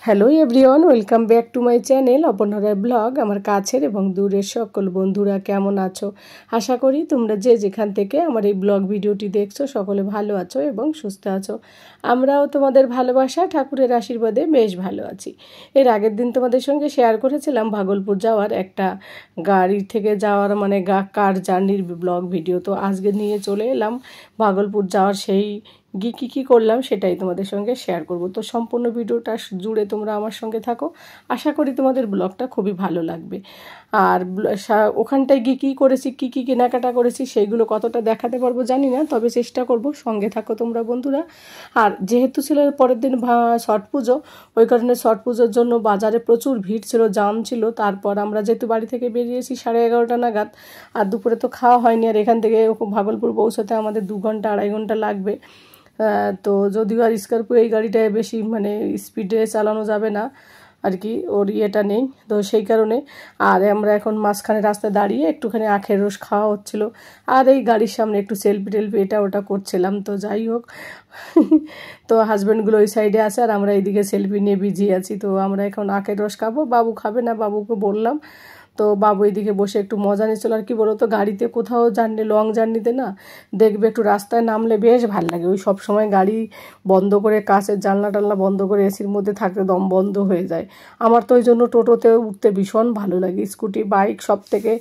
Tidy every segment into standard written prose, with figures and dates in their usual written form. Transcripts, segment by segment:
Hello everyone, welcome back to my channel অপর্ণার blog. আমার কাছের এবং দূরের সকল বন্ধুরা কেমন আছো? আশা করি তোমরা যে যেখান থেকে আমার এই ব্লগ ভিডিওটি দেখছো সকলে ভালো আছো এবং সুস্থ আছো। আমরাও তোমাদের ভালোবাসা ঠাকুরের আশীর্বাদে বেশ ভালো আছি। এর আগের দিন তোমাদের সঙ্গে শেয়ার করেছিলাম ভাগলপুর যাওয়ার একটা গাড়ি থেকে যাওয়ার কার জার্নির ব্লগ ভিডিও। তো আজকে নিয়ে চলে এলাম ভাগলপুর যাওয়ার সেই কী করলাম সেটাই তোমাদের সঙ্গে শেয়ার করব। তো সম্পূর্ণ ভিডিওটা জুড়ে তোমরা আমার সঙ্গে থাকো, আশা করি তোমাদের ব্লগটা খুবই ভালো লাগবে। আর ওখানটায় গিয়ে কী করেছি, কী কেনাকাটা করেছি সেইগুলো কতটা দেখাতে পারবো জানি না, তবে চেষ্টা করব। সঙ্গে থাকো তোমরা বন্ধুরা। আর যেহেতু ছিল পরের দিন ছট পুজো, ওই কারণে ছট পুজোর জন্য বাজারে প্রচুর ভিড় ছিল, জাম ছিল। তারপর আমরা যেহেতু বাড়ি থেকে বেরিয়েছি 11:30 নাগাদ, আর দুপুরে তো খাওয়া হয়নি, আর এখান থেকে ভাগলপুর পৌঁছাতে আমাদের 2 ঘন্টা 2.5 ঘন্টা লাগবে। তো যদিও আর স্করপিও এই গাড়িটায় বেশি স্পিডে চালানো যাবে না আর কি, ওর ইয়েটা নেই, তো সেই কারণে। আর আমরা এখন মাঝখানে রাস্তায় দাঁড়িয়ে একটুখানি আখের রস খাওয়া হচ্ছিলো, আর এই গাড়ির সামনে একটু সেলফি টেলফি এটা ওটা করছিলাম। তো যাই হোক, তো হাজব্যান্ডগুলো ওই সাইডে আছে আর আমরা এইদিকে সেলফি নিয়ে বিজি আছি। তো আমরা এখন আখের রস খাবো, বাবু খাবে না, বাবুকে বললাম। তো বাবু এদিকে বসে একটু মজা নিচ্ছিল। আর কি বলো তো, গাড়িতে কোথাও লং জার্নিতে না দেখবে একটু রাস্তায় নামলে বেশ ভালো লাগে। ওই সব সময় গাড়ি বন্ধ করে কাঁচের জানলা টানলা বন্ধ করে এসির মধ্যে থাকতে দম বন্ধ হয়ে যায়। আমার তো ওই জন্য টোটোতে উঠতে ভীষণ ভালো লাগে। স্কুটি বাইক সব থেকে,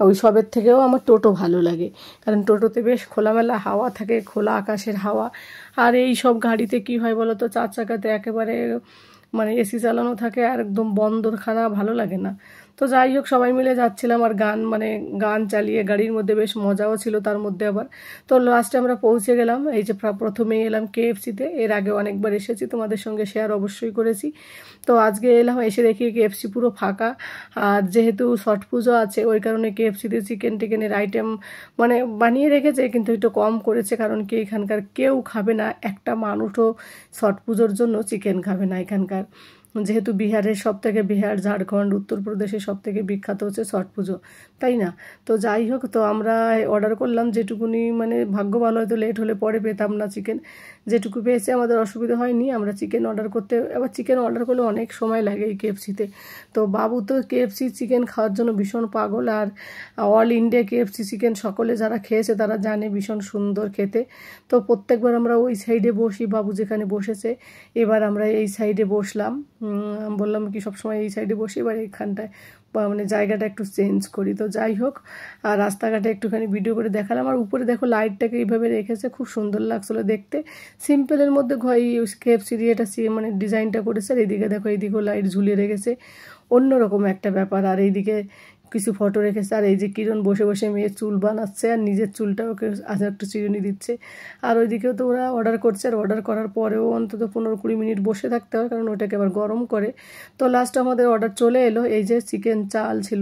ওই সবের থেকেও আমার টোটো ভালো লাগে, কারণ টোটোতে বেশ খোলামেলা হাওয়া থাকে, খোলা আকাশের হাওয়া। আর এই সব গাড়িতে কি হয় বলো তো, 4 চাকাতে একেবারে এসি চালানো থাকে আর একদম বন্ধ খানা, ভালো লাগে না। তো যাই হোক, সবাই মিলে যাচ্ছিলাম আর গান চালিয়ে গাড়ির মধ্যে বেশ মজাও ছিল তার মধ্যে আবার। তো লাস্টে আমরা পৌঁছে গেলাম, এই যে প্রথমেই এলাম KFC-তে। এর আগে অনেকবার এসেছি, তোমাদের সঙ্গে শেয়ার অবশ্যই করেছি। তো আজকে এলাম, এসে দেখি KFC পুরো ফাঁকা। আর যেহেতু ছট পুজো আছে ওই কারণে KFC-তে চিকেনের আইটেম বানিয়ে রেখেছে, কিন্তু একটু কম করেছে, কারণ কি এখানকার কেউ খাবে না, একটা মানুষও ছট পুজোর জন্য চিকেন খাবে না এখানকার। যেহেতু বিহার, ঝাড়খণ্ড, উত্তরপ্রদেশের সব থেকে বিখ্যাত হচ্ছে ছট পুজো, তাই না? তো যাই হোক, তো আমরা অর্ডার করলাম যেটুকুনি, ভাগ্য ভালো, হয়তো লেট হলে পরে পেতাম না চিকেন। যেটুকু পেয়েছে আমাদের অসুবিধা হয়নি। আমরা চিকেন অর্ডার করতে, আবার চিকেন অর্ডার করলে অনেক সময় লাগে এই KFC-তে। তো বাবু তো KFC চিকেন খাওয়ার জন্য ভীষণ পাগল। আর অল ইন্ডিয়া KFC চিকেন সকলে যারা খেয়েছে তারা জানে ভীষণ সুন্দর খেতে। তো প্রত্যেকবার আমরা ওই সাইডে বসি, বাবু যেখানে বসেছে এবার আমরা এই সাইডে বসলাম। বললাম কি সবসময় এই সাইডে বসি, এবার এইখানটায় জায়গাটা একটু চেঞ্জ করি। তো যাই হোক, আর রাস্তাঘাটে একটুখানি ভিডিও করে দেখালাম। আর উপরে দেখো লাইটটাকে এইভাবে রেখেছে, খুব সুন্দর লাগছিলো দেখতে। সিম্পলের মধ্যে KFC দিয়ে এটা ডিজাইনটা করেছে। আর এইদিকে দেখো, এইদিকেও লাইট ঝুলিয়ে রেখেছে, অন্যরকম একটা ব্যাপার। আর এইদিকে কিছু ফটো রেখেছে। আর এই যে কিরণ বসে বসে মেয়ের চুল বানাচ্ছে, আর নিজের চুলটা ওকে একটু চিরুনি দিচ্ছে। আর ওইদিকেও তো ওরা অর্ডার করছে, আর অর্ডার করার পরেও অন্তত 15-20 মিনিট বসে থাকতে হয়, কারণ ওটাকে আবার গরম করে। তো লাস্ট আমাদের অর্ডার চলে এলো। এই যে চিকেন, চাল ছিল,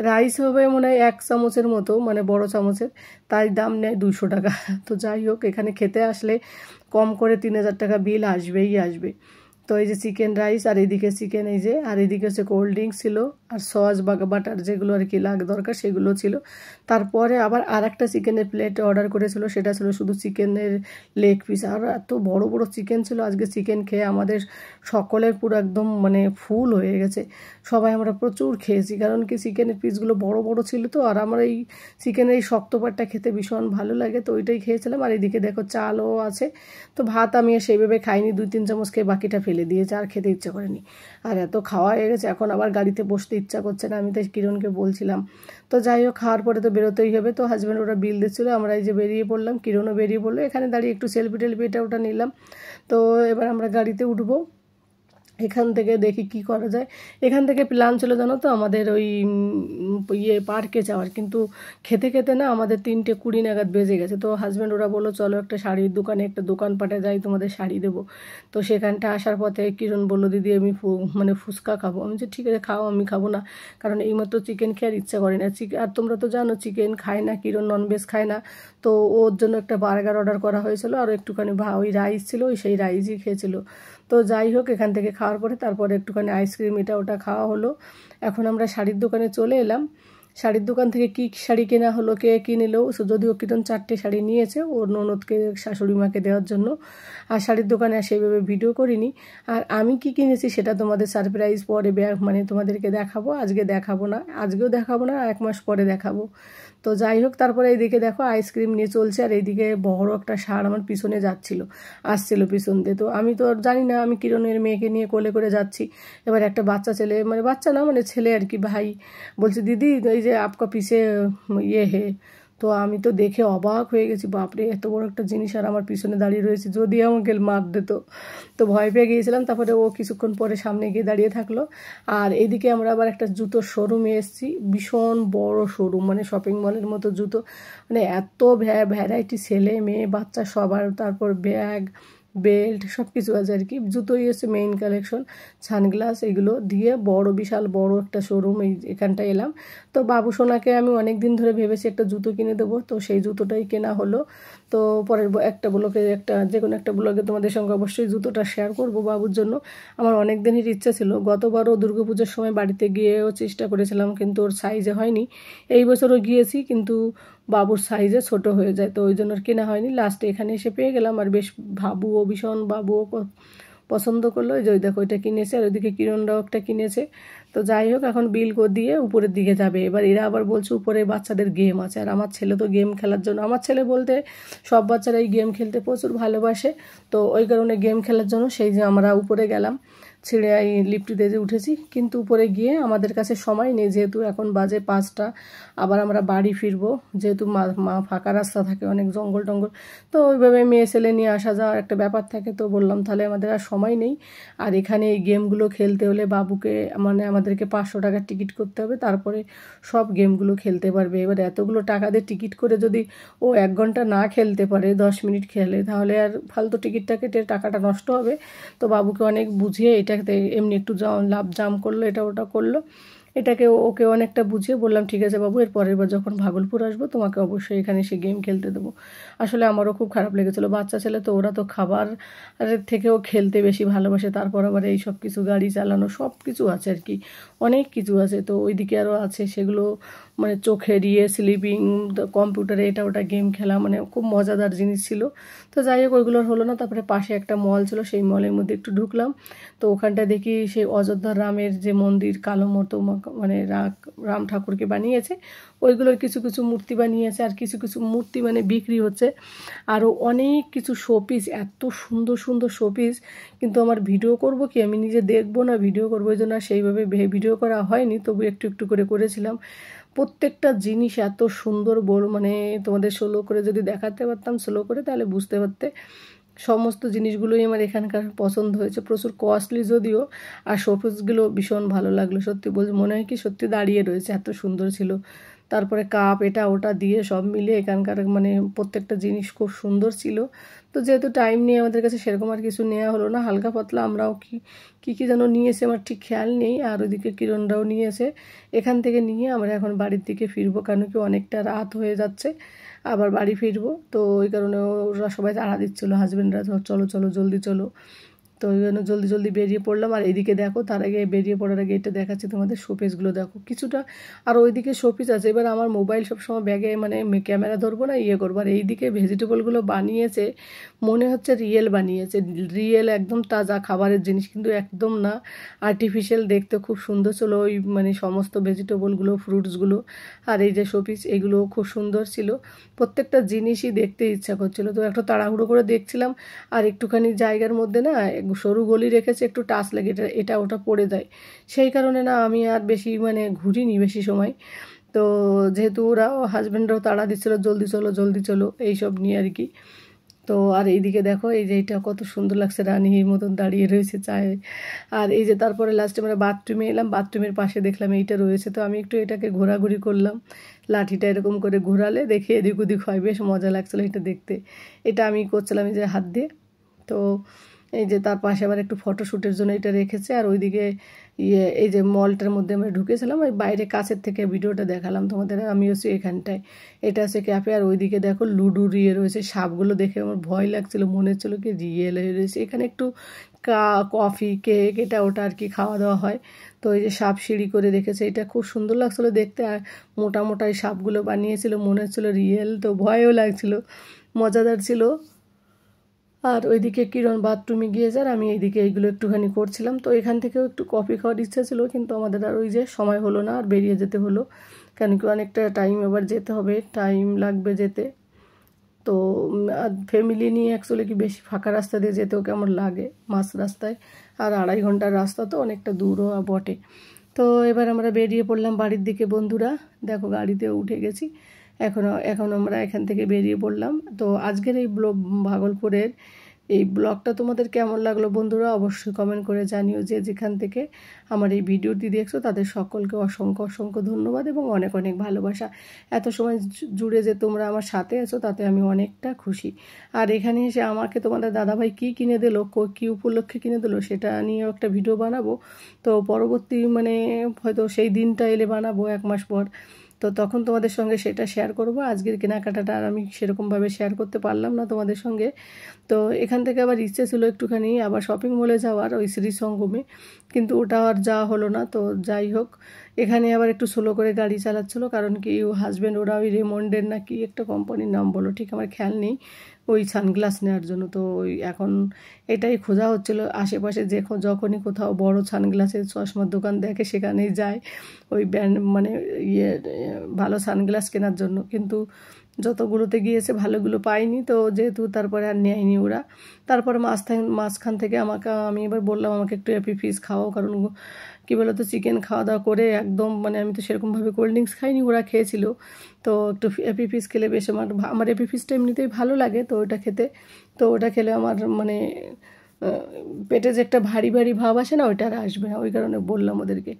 রাইস হবে 1 চামচের মতো, বড় চামচের, তাই দাম নেয় 200 টাকা। তো যাই হোক, এখানে খেতে আসলে কম করে 3000 টাকা বিল আসবে। তো এই যে চিকেন রাইস, আর এইদিকে চিকেন, এই যে, আর এইদিকে হচ্ছে কোল্ড ড্রিঙ্কস ছিল, আর সস বা বাটার যেগুলো আর কি দরকার সেগুলো ছিল। তারপরে আবার আর একটা চিকেনের প্লেট অর্ডার করেছিল, সেটা ছিল শুধু চিকেনের লেগ পিস। আর এত বড় বড় চিকেন ছিল, আজকে চিকেন খেয়ে আমাদের সকলের পুরো একদম ফুল হয়ে গেছে। সবাই আমরা প্রচুর খেয়েছি, কারণ কি চিকেনের পিসগুলো বড় বড় ছিল তো। আর আমার এই চিকেনের এই শক্ত পাটটা খেতে ভীষণ ভালো লাগে, তো ওইটাই খেয়েছিলাম। আর এইদিকে দেখো চালও আছে। তো ভাত আমি সেইভাবে খাইনি, 2-3 চামচ খেয়ে বাকিটা ফেলে দিয়েছে, আর খেতে ইচ্ছা করেনি। আর এত খাওয়া হয়ে গেছে, এখন আবার গাড়িতে বসতে ইচ্ছা করছে না। আমি তাই কিরণকে বলছিলাম। তো যাই হোক, খাওয়ার পরে তো বেরোতেই হবে। তো হাজব্যান্ড ওরা বিল দিচ্ছিলো, আমরা এই যে বেরিয়ে পড়লাম, কিরণও বেরিয়ে পড়লো। এখানে দাঁড়িয়ে একটু সেলফি টেলফি এটা ওটা নিলাম। তো এবার আমরা গাড়িতে উঠবো। এখান থেকে দেখি কি করা যায়। এখান থেকে প্ল্যান ছিল জানো তো আমাদের ওই পার্কে যাওয়ার, কিন্তু খেতে খেতে না আমাদের 3:20 নাগাদ বেজে গেছে। তো হাজব্যান্ড ওরা বললো চলো একটা শাড়ির দোকানে, একটা দোকানপাটে যাই, তোমাদের শাড়ি দেবো। তো সেখানটা আসার পথে কিরণ বললো দিদি আমি ফুচকা খাবো। আমি যে ঠিক আছে খাও, আমি খাবো না, কারণ এইমাত্র চিকেন খেয়ে আর ইচ্ছা করে না। আর তোমরা তো জানো চিকেন খায় না, কিরণ ননভেজ খায় না। তো ওর জন্য একটা বার্গার অর্ডার করা হয়েছিল, আর একটুখানি ওই রাইস ছিল, সেই রাইসই খেয়েছিল। তো যাই হোক, এখান থেকে খাওয়ার পরে তারপরে একটুখানি আইসক্রিম এটা ওটা খাওয়া হলো। এখন আমরা শাড়ির দোকানে চলে এলাম। শাড়ির দোকান থেকে কী শাড়ি কেনা হলো, কে কী নিল, যদিও কিরণ 4টে শাড়ি নিয়েছে ওর ননদকে শাশুড়ি মাকে দেওয়ার জন্য। আর শাড়ির দোকানে সেইভাবে ভিডিও করিনি। আর আমি কি কিনেছি সেটা তোমাদের সারপ্রাইজ পরে মানে তোমাদেরকে দেখাবো, আজকে দেখাবো না, আজকেও দেখাবো না, 1 মাস পরে দেখাবো। তো যাই হোক, তারপরে এইদিকে দেখো আইসক্রিম নিয়ে চলছে, আর এইদিকে বড় একটা ষাঁড় আমার পিছনে আসছিল পিছন দিয়ে। তো আমি তো জানি না, আমি কিরণের মেয়েকে নিয়ে কোলে করে যাচ্ছি। এবার একটা বাচ্চা ছেলে, মানে বাচ্চা না মানে ছেলে আর কি, ভাই বলছে দিদি এই যে আপকা পিছে ইয়ে হে। তো আমি তো দেখে অবাক হয়ে গেছি, বাপরে এত বড় একটা জিনিস আর আমার পিছনে দাঁড়িয়ে রয়েছে, যদি আমাকে মার দিত। তো ভয় পেয়ে গিয়েছিলাম। তারপরে ও কিছুক্ষণ পরে সামনে গিয়ে দাঁড়িয়ে থাকলো। আর এইদিকে আমরা আবার একটা জুতোর শোরুমে এসেছি, ভীষণ বড় শোরুম, মানে শপিং মলের মতো জুতো, মানে এত ভ্যারাইটি, ছেলে মেয়ে বাচ্চা সবার, তারপর ব্যাগ বেল্ট সব কিছু আছে আর কি। জুতোই এসে মেইন কালেকশন, সানগ্লাস এগুলো দিয়ে বড়, বিশাল বড় একটা শোরুম। এখানটায় এলাম। তো বাবু সোনাকে আমি অনেক দিন ধরে ভেবেছি একটা জুতো কিনে দেবো, তো সেই জুতোটাই কেনা হলো। তো পরের একটা ব্লগে, যে কোনো একটা ব্লগে তোমাদের সঙ্গে অবশ্যই জুতোটা শেয়ার করব বাবুর জন্য। আমার অনেক দিনের ইচ্ছা ছিল, গতবারও দুর্গাপুজোর সময় বাড়িতে গিয়েও চেষ্টা করেছিলাম, কিন্তু ওর সাইজে হয়নি। এই বছরও গিয়েছি, কিন্তু বাবুর সাইজে ছোট হয়ে যায়, তো ওই জন্য আর কেনা হয়নি। লাস্টে এখানে এসে পেয়ে গেলাম, আর বেশ ভীষণ বাবুও পছন্দ করলো। ওই যে দেখো এটা কিনেছে, আর ওইদিকে কিরণরাও একটা কিনেছে। তো যাই হোক, এখন বিল দিয়ে উপরের দিকে যাবে। এবার এরা আবার বলছে উপরে বাচ্চাদের গেম আছে, আর আমার ছেলে তো গেম খেলার জন্য, আমার ছেলে বলতে সব বাচ্চারাই গেম খেলতে প্রচুর ভালোবাসে, তো ওই কারণে গেম খেলার জন্য সেই যে আমরা উপরে গেলাম, ছিঁড়ে লিফটিতে যে উঠেছি। কিন্তু উপরে গিয়ে আমাদের কাছে সময় নেই, যেহেতু এখন বাজে 5টা, আবার আমরা বাড়ি ফিরবো, যেহেতু ফাঁকা রাস্তা থাকে, অনেক জঙ্গল টঙ্গল, তো ওইভাবে মেয়ে ছেলে নিয়ে আসা যাওয়ার একটা ব্যাপার থাকে। তো বললাম তাহলে আমাদের আর সময় নেই, আর এখানে এই গেমগুলো খেলতে হলে বাবুকে, মানে আমাদেরকে 500 টাকার টিকিট করতে হবে, তারপরে সব গেমগুলো খেলতে পারবে। এবার এতগুলো টাকা দিয়ে টিকিট করে যদি ও 1 ঘন্টা না খেলতে পারে, 10 মিনিট খেলে, তাহলে আর ফালতু টিকিটটা কেটে টাকাটা নষ্ট হবে। তো বাবুকে অনেক বুঝিয়ে, এটাতে এমনি একটু লাভ জাম করলো, এটা ওটা করলো, এটাকে ওকে অনেকটা বুঝিয়ে বললাম ঠিক আছে বাবু, এর পরের বার যখন ভাগলপুর আসবো তোমাকে অবশ্যই এখানে এসে গেম খেলতে দেবো। আসলে আমারও খুব খারাপ লেগেছিলো, বাচ্চা ছেলে তো, ওরা তো খাবারের থেকেও খেলতে বেশি ভালোবাসে, তারপর আবার এই সব কিছু গাড়ি চালানো সব কিছু আছে আর কি, অনেক কিছু আছে। তো ওইদিকে আরও আছে, সেগুলো মানে চোখের স্লিপিং, কম্পিউটারে এটা ওটা গেম খেলা, মানে খুব মজাদার জিনিস ছিল। তো যাই হোক, ওইগুলোর হলো না। তারপরে পাশে একটা মল ছিল, সেই মলের মধ্যে একটু ঢুকলাম। তো ওখানটা দেখি সেই অযোধ্যার রামের যে মন্দির, কালো মতো, মানে রাম ঠাকুরকে বানিয়েছে, ওইগুলোর কিছু কিছু মূর্তি বানিয়েছে, আর কিছু কিছু মূর্তি মানে বিক্রি হচ্ছে। আরও অনেক কিছু শোপিস, এত সুন্দর সুন্দর শোপিস, কিন্তু আমার ভিডিও করব কি, আমি নিজে দেখবো না ভিডিও করবো, ওই জন্য সেইভাবে ভিডিও করা হয়নি, তবু একটু একটু করে করেছিলাম। প্রত্যেকটা জিনিস এত সুন্দর, মানে তোমাদের স্লো করে যদি দেখাতে পারতাম, স্লো করে, তাহলে বুঝতে পারতে। সমস্ত জিনিসগুলোই আমার এখানকার পছন্দ হয়েছে, প্রচুর কস্টলি যদিও। আর শোপিসগুলো ভীষণ ভালো লাগলো, সত্যি বলছি, মনে হয় কি সত্যি দাঁড়িয়ে রয়েছে, এত সুন্দর ছিল। তারপরে কাপ এটা ওটা দিয়ে সব মিলে এখানকার মানে প্রত্যেকটা জিনিস খুব সুন্দর ছিল। তো যেহেতু টাইম নিয়ে আমাদের কাছে সেরকম আর কিছু নেওয়া হলো না, হালকা পাতলা আমরাও কী যেন নিয়েছে আমার ঠিক খেয়াল নেই। আর ওইদিকে কিরণরাও নিয়েছে। এখান থেকে নিয়ে আমরা এখন বাড়ির দিকে ফিরবো, কারণ কি অনেকটা রাত হয়ে যাচ্ছে, আবার বাড়ি ফিরবো। তো ওই কারণে ওরা সবাই তাড়া দিচ্ছিলো, হাজব্যান্ডরা, চলো চলো জলদি চলো। তো ওই জন্য জলদি জলদি বেরিয়ে পড়লাম। আর এইদিকে দেখো, তার আগে বেরিয়ে পড়ার আগে এটা দেখাচ্ছি তোমাদের, শোপিসগুলো দেখো কিছুটা। আর ওইদিকে শোপিস আছে। এবার আমার মোবাইল সবসময় ব্যাগে, মানে ক্যামেরা ধরবো না, করবো। আর এইদিকে ভেজিটেবলগুলো বানিয়েছে, মনে হচ্ছে রিয়েল বানিয়েছে, রিয়েল একদম তাজা খাবারের জিনিস, কিন্তু একদম না, আর্টিফিশিয়াল। দেখতে খুব সুন্দর ছিল ওই মানে সমস্ত ভেজিটেবলগুলো, ফ্রুটসগুলো। আর এই যে শোপিস, এগুলো খুব সুন্দর ছিল, প্রত্যেকটা জিনিসই দেখতে ইচ্ছা করছিল। তো একটু তাড়াহুড়ো করে দেখছিলাম, আর একটুখানি জায়গার মধ্যে না সরু গলি রেখেছে, একটু টাচ লাগে, এটা ওটা পড়ে যায়, সেই কারণে না আমি আর বেশি মানে ঘুরিনি বেশি সময়। তো যেহেতু ওরাও, হাজব্যান্ডরাও তাড়া দিচ্ছিলো, জলদি চলো এইসব নিয়ে আর কি। তো আর এইদিকে দেখো, এই যে এটা কত সুন্দর লাগছে, রানীর মতন দাঁড়িয়ে রয়েছে চায়ে। আর এই যে তারপরে লাস্টে আমরা বাথরুমে এলাম, বাথরুমের পাশে দেখলাম এইটা রয়েছে, তো আমি একটু এটাকে ঘোরাঘুরি করলাম, লাঠিটা এরকম করে ঘোরালে দেখে এদিক ওদিক হয়, বেশ মজা লাগছিলো এটা দেখতে। এটা আমি করছিলাম এই যে হাত দিয়ে। তো এই যে তার পাশে আবার একটু ফটোশ্যুটের জন্য এটা রেখেছে। আর ওইদিকে এই যে মলটার মধ্যে আমরা ঢুকেছিলাম, ওই বাইরে কাছের থেকে ভিডিওটা দেখালাম তোমাদের। আমি হচ্ছে এখানটায়, এটা হচ্ছে ক্যাফে। আর ওইদিকে দেখো লুডুর রয়েছে, সাপগুলো দেখে আমার ভয় লাগছিল, মনে হচ্ছিলো কি রিয়েল হয়ে রয়েছে। এখানে একটু কফি কেক এটা ওটা আর কি খাওয়া দাওয়া হয়। তো এই যে সাপ সিঁড়ি করে রেখেছে, এটা খুব সুন্দর লাগছিলো দেখতে। আর মোটা মোটা এই সাপগুলো বানিয়েছিল, মনে হচ্ছিলো রিয়েল, তো ভয়ও লাগছিল, মজাদার ছিল। আর ওইদিকে কিরণ বাথরুমে গিয়েছে, আর আমি এইদিকে এইগুলো একটুখানি করছিলাম। তো এখান থেকেও একটু কফি খাওয়ার ইচ্ছা ছিল, কিন্তু আমাদের আর ওই যে সময় হলো না, আর বেরিয়ে যেতে হলো, কেন কি অনেকটা টাইম এবার যেতে হবে, টাইম লাগবে যেতে। তো ফ্যামিলি নিয়ে অ্যাকচুয়ালি কি বেশি ফাঁকা রাস্তা দিয়ে যেতেও কেমন লাগে, মাঝ রাস্তায়, আর 2.5 ঘন্টার রাস্তা, তো অনেকটা দূরও বটে। তো এবার আমরা বেরিয়ে পড়লাম বাড়ির দিকে বন্ধুরা। দেখো গাড়িতেও উঠে গেছি, এখন আমরা এখান থেকে বেরিয়ে পড়লাম। তো আজকের এই ভাগলপুরের এই ব্লগটা তোমাদের কেমন লাগলো বন্ধুরা, অবশ্যই কমেন্ট করে জানিও। যে যেখান থেকে আমার এই ভিডিওটি দেখছো তাদের সকলকে অসংখ্য অসংখ্য ধন্যবাদ এবং অনেক অনেক ভালোবাসা। এত সময় জুড়ে যে তোমরা আমার সাথে আছো তাতে আমি অনেকটা খুশি। আর এখানে এসে আমাকে তোমাদের দাদাভাই কী কিনে দিলো, কী উপলক্ষে কিনে দিলো, সেটা নিয়েও একটা ভিডিও বানাবো। তো পরবর্তী মানে হয়তো সেই দিনটা এলে বানাবো 1 মাস পর, তো তখন তোমাদের সঙ্গে সেটা শেয়ার করব। আজকের কেনাকাটাটা আর আমি সেরকমভাবে শেয়ার করতে পারলাম না তোমাদের সঙ্গে। তো এখান থেকে আবার ইচ্ছে ছিল একটুখানি আবার শপিং মলে যাওয়ার, ওই শ্রীসঙ্গমে, কিন্তু ওটা আর যাওয়া হলো না। তো যাই হোক, এখানে আবার একটু স্লো করে গাড়ি চালাচ্ছিলো, কারণ কি হাজব্যান্ড ওরা ওই রেমন্ডের না কি একটা কোম্পানির নাম বলো, ঠিক আমার খেয়াল নেই, ওই সানগ্লাস নেওয়ার জন্য। তো ওই এখন এটাই খোঁজা হচ্ছিলো আশেপাশে, যখনই কোথাও বড় সানগ্লাসের চশমার দোকান দেখে সেখানেই যায় ওই ব্র্যান্ড মানে ভালো সানগ্লাস কেনার জন্য। কিন্তু যতগুলোতে গিয়েছে ভালোগুলো পাইনি, তো যেহেতু তারপরে আর নেয়নি ওরা। তারপরে মাঝখান থেকে আমি এবার বললাম আমাকে একটু অ্যাপি ফিশ খাওয়াও, কারণ কী বলো তো চিকেন খাওয়া দাওয়া করে একদম মানে আমি তো সেরকমভাবে কোল্ড ড্রিঙ্কস খাইনি, ওরা খেয়েছিল। তো একটু অ্যাপি ফিশ খেলে বেশ আমার অ্যাপি ফিশটা এমনিতেই ভালো লাগে, তো ওটা খেতে, তো ওটা খেলে আমার মানে পেটে যে একটা ভারী ভারী ভাব আসে না, ওইটা আর আসবে না, ওই কারণে বললাম ওদেরকে।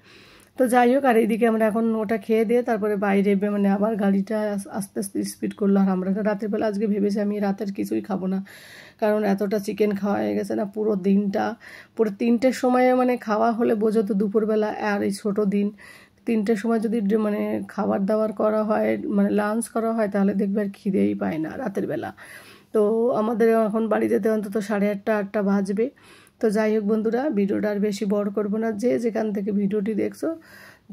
তো যাই হোক, আর এইদিকে আমরা এখন ওটা খেয়ে দিয়ে তারপরে বাইরে মানে আবার গাড়িটা আস্তে আস্তে স্পিড করলো। আর আমরা রাতের বেলা আজকে ভেবেছি আমি রাতের কিছুই খাবো না, কারণ এতটা চিকেন খাওয়া হয়ে গেছে না পুরো দিনটা। পুরো 3টের সময় মানে খাওয়া হলে বোঝো তো দুপুরবেলা, আর এই ছোটো দিন 3টের সময় যদি মানে খাবার দাবার করা হয়, মানে লাঞ্চ করা হয়, তাহলে দেখবে আর খিদেই পায় না রাতের বেলা। তো আমাদের এখন বাড়ি যেতে অন্তত 8:30-8টা বাজবে। তো যাই হোক বন্ধুরা, ভিডিওটা আর বেশি বড় করবো না। যে যেখান থেকে ভিডিওটি দেখছো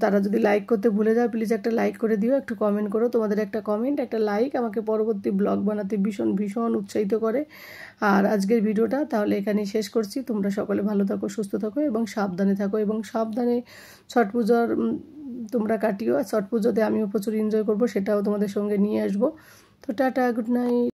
তারা যদি লাইক করতে ভুলে যাও, প্লিজ একটা লাইক করে দিও, একটু কমেন্ট করো। তোমাদের একটা কমেন্ট, একটা লাইক আমাকে পরবর্তী ব্লগ বানাতে ভীষণ ভীষণ উৎসাহিত করে। আর আজকের ভিডিওটা তাহলে এখানেই শেষ করছি। তোমরা সকলে ভালো থাকো, সুস্থ থাকো এবং সাবধানে থাকো, এবং সাবধানে ছট পুজোর তোমরা কাটিও। আর ছট পুজোতে আমিও প্রচুর এনজয় করবো, সেটাও তোমাদের সঙ্গে নিয়ে আসবো। তো টাটা, গুড নাইট।